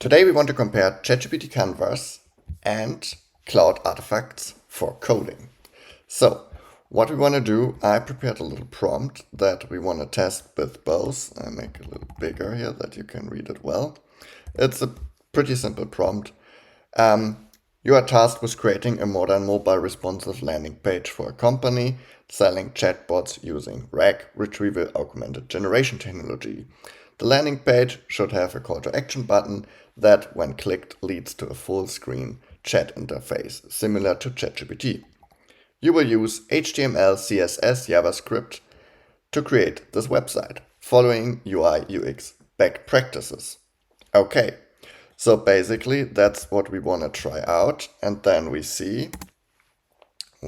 Today we want to compare ChatGPT Canvas and Claude Artifacts for coding. So what we want to do, I prepared a little prompt that we want to test with both. I make it a little bigger here that you can read it well. It's a pretty simple prompt. You are tasked with creating a modern mobile responsive landing page for a company selling chatbots using RAG, retrieval augmented generation technology. The landing page should have a call to action button that, when clicked, leads to a full screen chat interface, similar to ChatGPT. You will use HTML, CSS, JavaScript to create this website, following UI UX best practices. Okay, so basically that's what we want to try out, and then we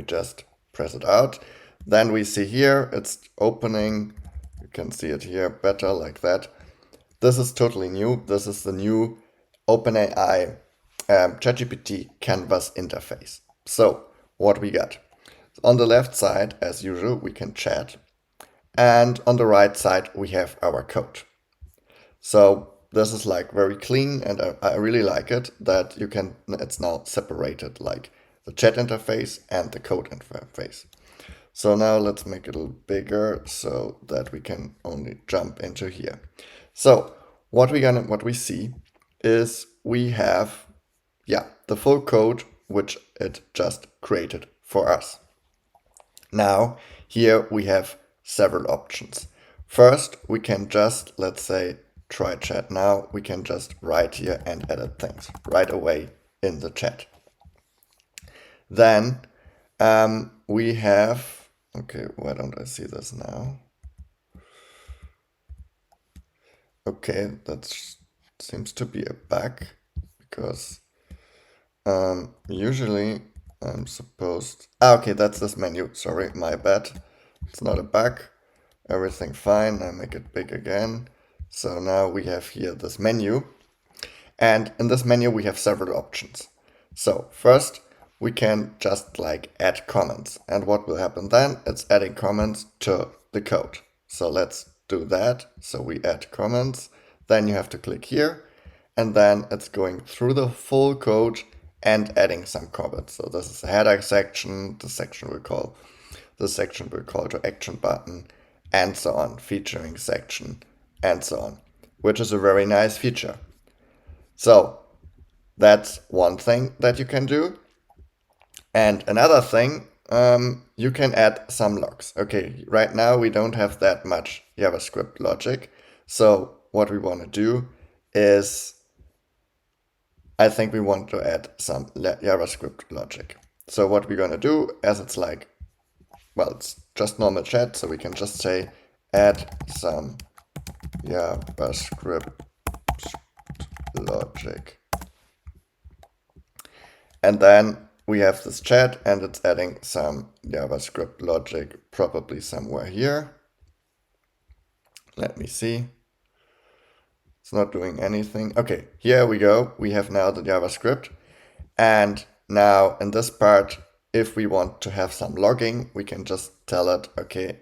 just press it out. Then we see here it's opening. You can see it here better like that. This is totally new. This is the new OpenAI ChatGPT Canvas interface. So what we got? On the left side, as usual, we can chat. And on the right side, we have our code. So this is like very clean, and I really like it that it's now separated, like the chat interface and the code interface. So now let's make it a little bigger so that we can only jump into here. So what we see is we have, the full code which it just created for us. Now here we have several options. First, we can just, let's say, try chat now. We can just write here and edit things right away in the chat. Then we have, okay, why don't I see this now? Okay, that seems to be a bug because usually I'm supposed... okay, that's this menu. Sorry, my bad. It's not a bug. Everything fine. I make it big again. So now we have here this menu. And in this menu, we have several options. So first, we can just like add comments. And what will happen then? It's adding comments to the code. So let's do that. So we add comments. Then you have to click here. And then it's going through the full code and adding some comments. So this is a header section. The section will call to action button, and so on, featuring section, and so on, which is a very nice feature. So that's one thing that you can do. And another thing, you can add some logs. Okay, right now we don't have that much JavaScript logic. So what we want to do is, I think we want to add some JavaScript logic. So what we're going to do, as it's like, well, it's just normal chat, so we can just say add some JavaScript logic. And then we have this chat and it's adding some JavaScript logic, probably somewhere here. Let me see. It's not doing anything. Okay, here we go. We have now the JavaScript. And now in this part, if we want to have some logging, we can just tell it, okay,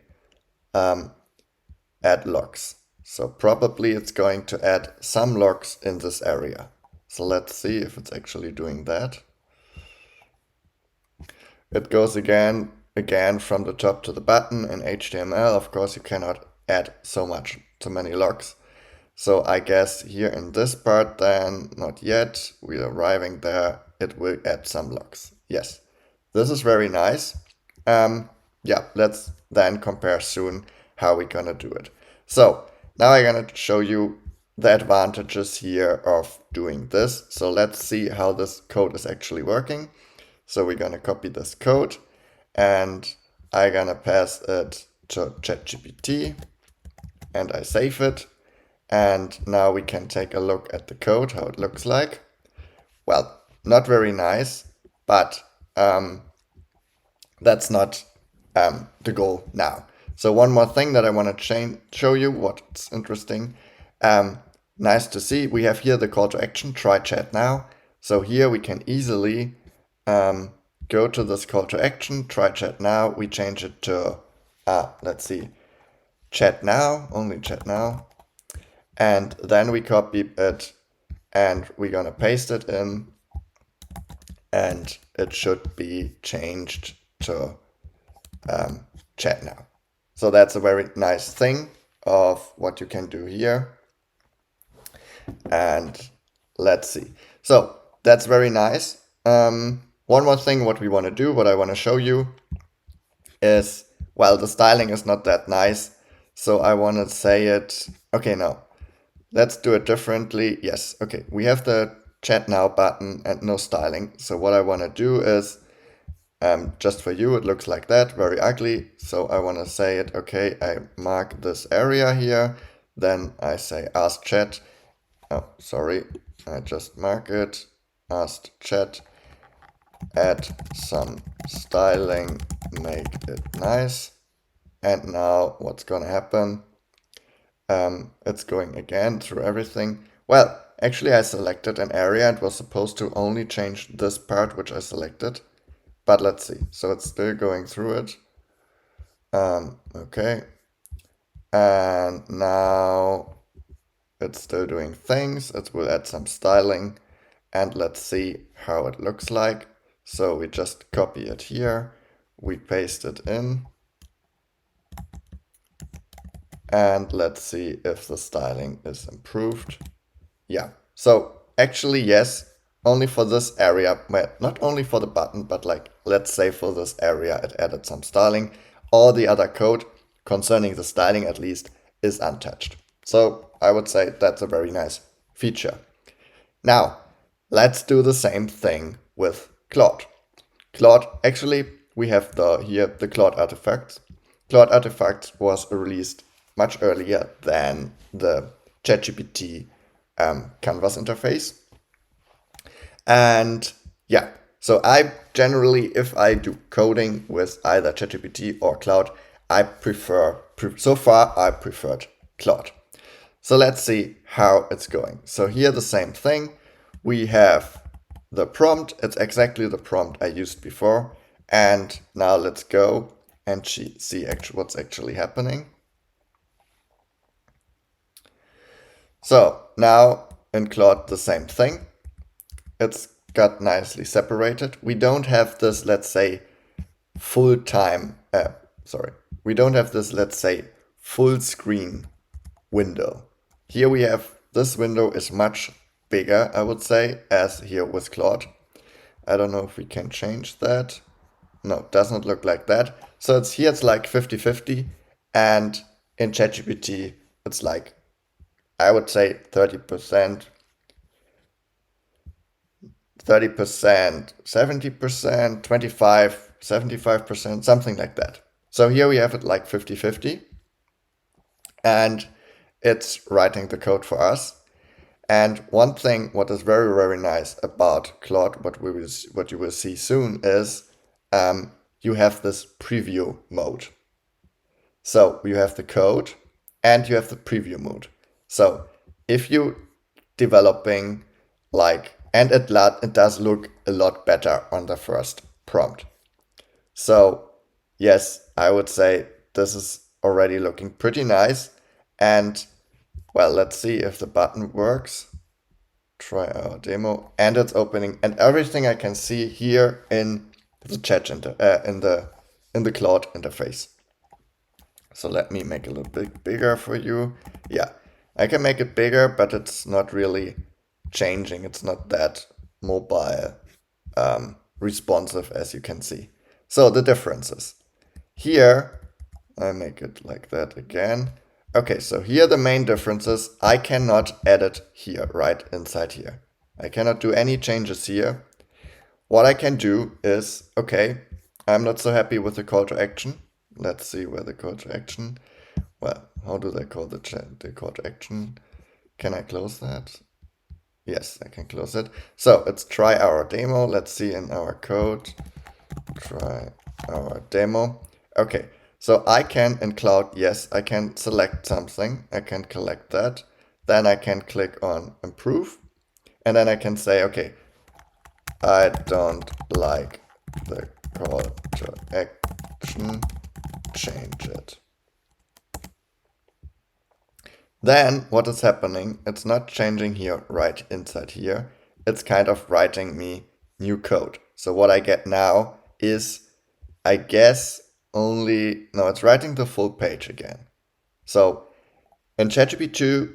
add logs. So probably it's going to add some logs in this area. So let's see if it's actually doing that. It goes again from the top to the button in HTML. Of course, you cannot add so many logs. So I guess here in this part then, not yet, we're arriving there, it will add some logs. Yes, this is very nice. Let's then compare soon how we're gonna do it. So now I'm gonna show you the advantages here of doing this. So let's see how this code is actually working. So we're gonna copy this code and I'm gonna pass it to ChatGPT and I save it. And now we can take a look at the code, how it looks like. Well, not very nice, but that's not the goal now. So one more thing that I want to show you what's interesting. Nice to see. We have here the call to action, try chat now. So here we can easily go to this call to action, try chat now. We change it to, let's see, chat now, only chat now. And then we copy it and we're gonna paste it in, and it should be changed to chat now. So that's a very nice thing of what you can do here. And let's see. So that's very nice. One more thing what we want to do, what I want to show you is, well, the styling is not that nice. So I want to say it, okay, no, let's do it differently. Yes, okay, we have the chat now button and no styling. So what I want to do is, just for you, it looks like that, very ugly. So I want to say it, okay, I mark this area here. Then I say ask chat. Oh, sorry, I just mark it, ask chat, add some styling, make it nice. And now what's gonna happen? It's going again through everything. Well, actually I selected an area and was supposed to only change this part which I selected. But let's see. So it's still going through it. Okay. And now it's still doing things. It will add some styling. And let's see how it looks like. So we just copy it here. We paste it in. And let's see if the styling is improved. Yeah. So actually, yes, only for this area, well, not only for the button, but like, let's say for this area, it added some styling. All the other code concerning the styling, at least, is untouched. So I would say that's a very nice feature. Now, let's do the same thing with Claude. Claude, actually, we have here the Claude Artifacts. Claude Artifacts was released much earlier than the ChatGPT Canvas interface. And yeah, so I generally, if I do coding with either ChatGPT or Claude, I preferred Claude. So let's see how it's going. So here the same thing. We have the prompt. It's exactly the prompt I used before. And now let's go and see what's actually happening. So now in Claude, the same thing. It's got nicely separated. We don't have this, let's say, we don't have this, let's say, full screen window. Here we have, this window is much bigger, I would say, as here with Claude. I don't know if we can change that. No, it doesn't look like that. So it's like 50-50, and in ChatGPT, it's like, I would say 30%, 70%, 25, 75%, something like that. So here we have it like 50-50, and it's writing the code for us. And one thing what is very, very nice about Claude, what you will see soon, is you have this preview mode. So you have the code and you have the preview mode. So if you developing and it does look a lot better on the first prompt. So yes, I would say this is already looking pretty nice. And well, let's see if the button works. Try our demo, and it's opening, and everything I can see here in the chat in the Claude interface. So let me make it a little bit bigger for you. Yeah, I can make it bigger, but it's not really changing. It's not that mobile responsive, as you can see. So the differences. Here, I make it like that again. Okay, so here the main differences. I cannot edit here, right inside here. I cannot do any changes here. What I can do is, okay, I'm not so happy with the call to action. Let's see where the call to action, well, how do they call the call to action? Can I close that? Yes, I can close it. So let's try our demo. Let's see in our code, try our demo. Okay, so I can in Claude, yes, I can select something. I can collect that. Then I can click on improve. And then I can say, okay, I don't like the call to action, change it. Then what is happening, it's not changing here right inside here. It's kind of writing me new code. So what I get now is, I guess only, no, it's writing the full page again. So in ChatGPT,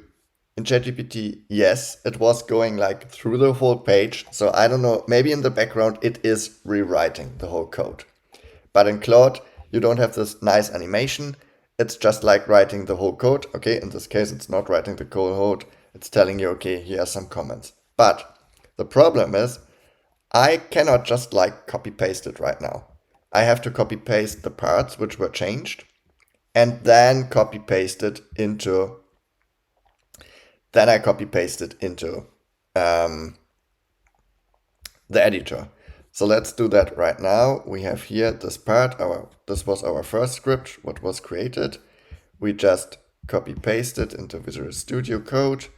yes, it was going like through the whole page. So I don't know, maybe in the background it is rewriting the whole code. But in Claude, you don't have this nice animation. It's just like writing the whole code. Okay, in this case, it's not writing the code. It's telling you, okay, here are some comments. But the problem is, I cannot just like copy paste it right now. I have to copy paste the parts which were changed and then copy paste it into, then I copy paste it into the editor. So let's do that right now. We have here this part, this was our first script, what was created. We just copy paste it into Visual Studio Code.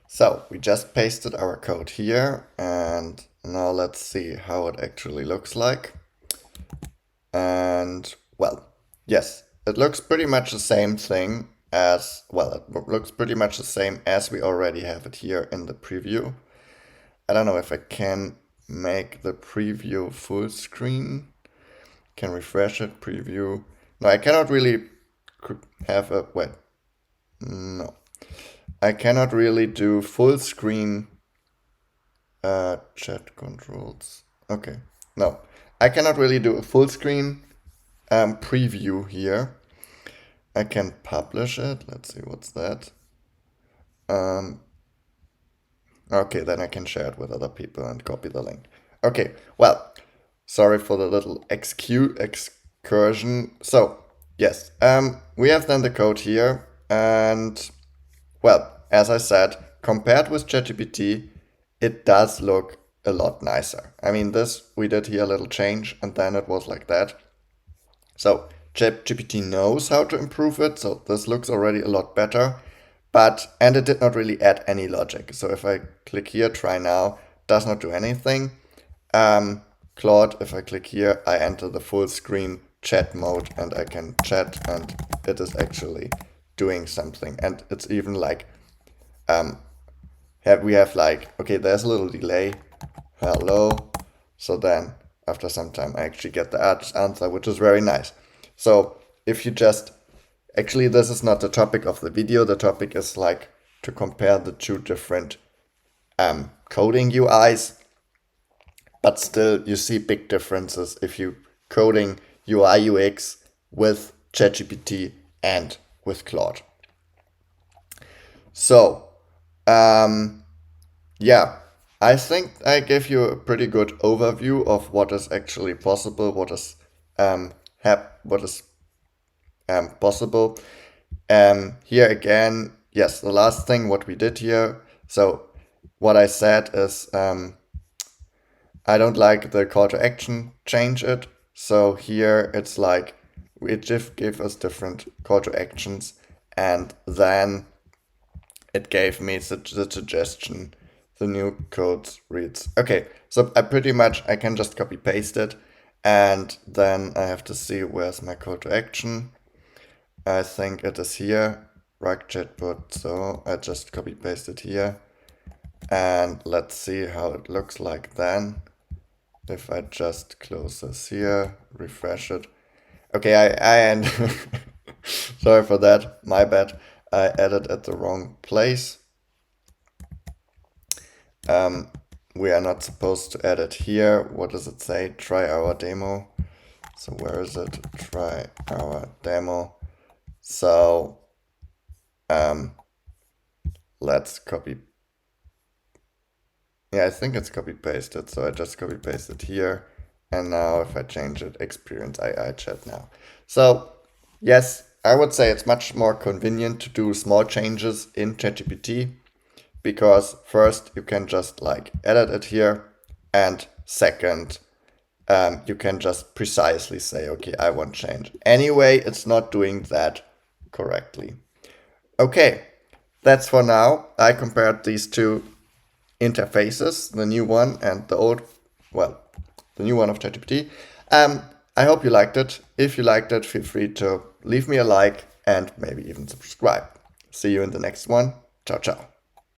So we just pasted our code here, and now let's see how it actually looks like. And well, yes, it looks pretty much the same thing as, well, it looks pretty much the same as we already have it here in the preview. I don't know if I can make the preview full screen. Can refresh it, preview. No, I cannot really have a, wait, no. I cannot really do full screen chat controls. Okay, no. I cannot really do a full screen preview here. I can publish it. Let's see, what's that? Okay, then I can share it with other people and copy the link. Okay, well, sorry for the little excursion. So, yes, we have then the code here, and well, as I said, compared with ChatGPT, it does look a lot nicer. I mean, this, we did here a little change, and then it was like that. So ChatGPT knows how to improve it, so this looks already a lot better. And it did not really add any logic. So if I click here, try now, does not do anything. Claude, if I click here, I enter the full screen chat mode and I can chat and it is actually doing something. And it's even like, we have like, okay, there's a little delay, hello. So then after some time, I actually get the answer, which is very nice. So if you just, actually, this is not the topic of the video. The topic is like to compare the two different coding UIs, but still you see big differences if you coding UI UX with ChatGPT and with Claude. So, yeah, I think I gave you a pretty good overview of what is actually possible, what is possible. Here again, yes, the last thing what we did here. So what I said is I don't like the call to action, change it. So here it's like it just gave us different call to actions, and then it gave me the suggestion. The new code reads. Okay, so I can just copy paste it, and then I have to see where's my call to action. I think it is here, rug chatbot. So I just copy paste it here, and let's see how it looks like then. If I just close this here, refresh it. Okay, I sorry for that, my bad. I added at the wrong place. We are not supposed to add it here. What does it say? Try our demo. So where is it? Try our demo. So let's copy. Yeah, I think it's copy pasted. So I just copy pasted here. And now if I change it, experience AI chat now. So yes, I would say it's much more convenient to do small changes in ChatGPT, because first you can just like edit it here, and second, you can just precisely say, okay, I want change. Anyway, it's not doing that correctly. Okay, that's for now. I compared these two interfaces, the new one and the old, well, the new one of ChatGPT. I hope you liked it. If you liked it, feel free to leave me a like and maybe even subscribe. See you in the next one. Ciao, ciao.